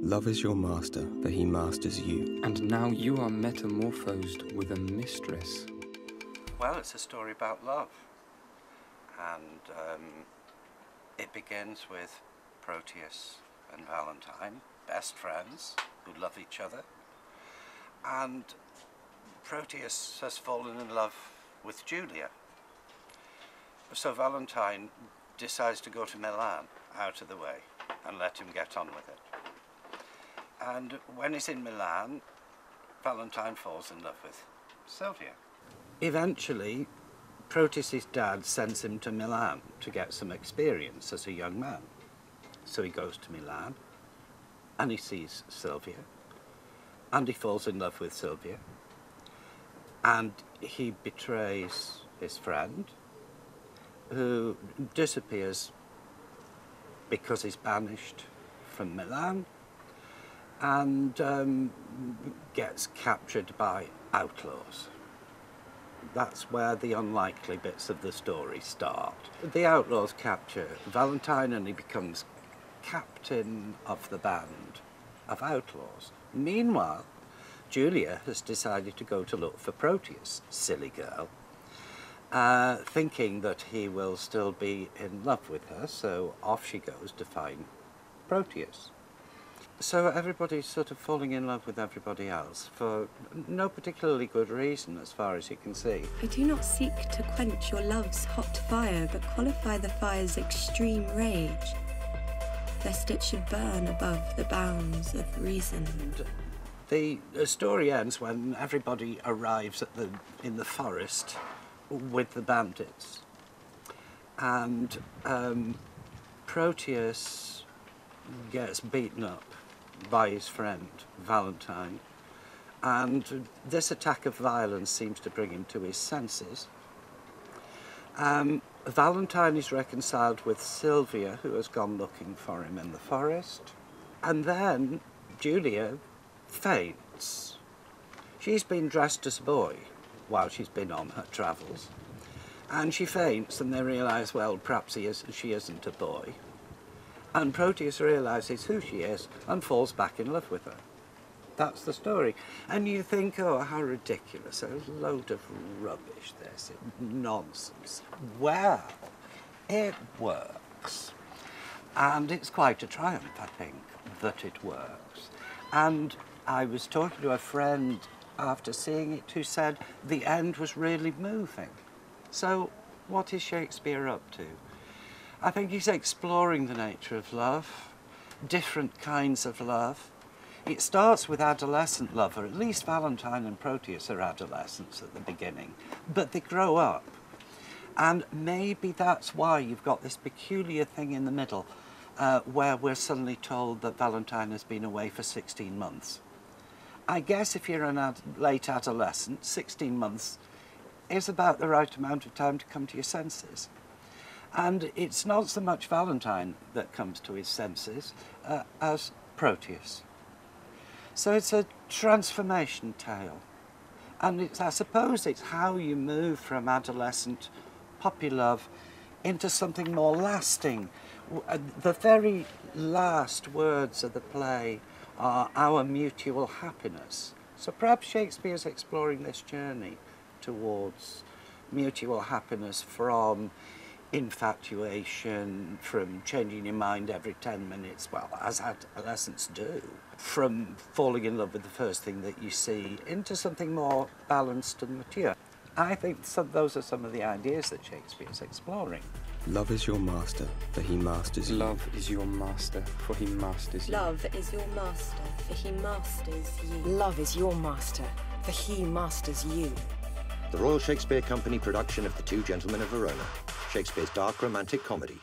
Love is your master, for he masters you. And now you are metamorphosed with a mistress. Well, it's a story about love. And it begins with Proteus and Valentine, best friends who love each other. And Proteus has fallen in love with Julia. So Valentine decides to go to Milan, out of the way, and let him get on with it. And when he's in Milan, Valentine falls in love with Sylvia. Eventually, Proteus's dad sends him to Milan to get some experience as a young man. So he goes to Milan, and he sees Sylvia, and he falls in love with Sylvia, and he betrays his friend, who disappears because he's banished from Milan, and gets captured by outlaws. That's where the unlikely bits of the story start. The outlaws capture Valentine and he becomes captain of the band of outlaws. Meanwhile, Julia has decided to go to look for Proteus, silly girl, thinking that he will still be in love with her, so off she goes to find Proteus. So everybody's sort of falling in love with everybody else for no particularly good reason, as far as you can see. I do not seek to quench your love's hot fire, but qualify the fire's extreme rage, lest it should burn above the bounds of reason. The story ends when everybody arrives in the forest with the bandits, and Proteus gets beaten up by his friend Valentine, and this attack of violence seems to bring him to his senses. Valentine is reconciled with Sylvia, who has gone looking for him in the forest, and then Julia faints. She's been dressed as a boy while she's been on her travels, and she faints, and they realise, well, perhaps she isn't a boy. And Proteus realises who she is and falls back in love with her. That's the story. And you think, oh, how ridiculous, a load of rubbish, this, nonsense. Well, it works. And it's quite a triumph, I think, that it works. And I was talking to a friend after seeing it who said the end was really moving. So what is Shakespeare up to? I think he's exploring the nature of love, different kinds of love. It starts with adolescent love, or at least Valentine and Proteus are adolescents at the beginning, but they grow up. And maybe that's why you've got this peculiar thing in the middle, where we're suddenly told that Valentine has been away for 16 months. I guess if you're a late adolescent, 16 months is about the right amount of time to come to your senses. And it's not so much Valentine that comes to his senses as Proteus. So it's a transformation tale. And I suppose it's how you move from adolescent puppy love into something more lasting. The very last words of the play are our mutual happiness. So perhaps Shakespeare's exploring this journey towards mutual happiness from infatuation, from changing your mind every 10 minutes, well, as adolescents do, from falling in love with the first thing that you see, into something more balanced and mature. I think those are some of the ideas that Shakespeare's exploring. Love is your master, for he masters you. Love is your master, for he masters you. Love is your master, for he masters you. Love is your master, for he masters you. The Royal Shakespeare Company production of The Two Gentlemen of Verona, Shakespeare's dark romantic comedy.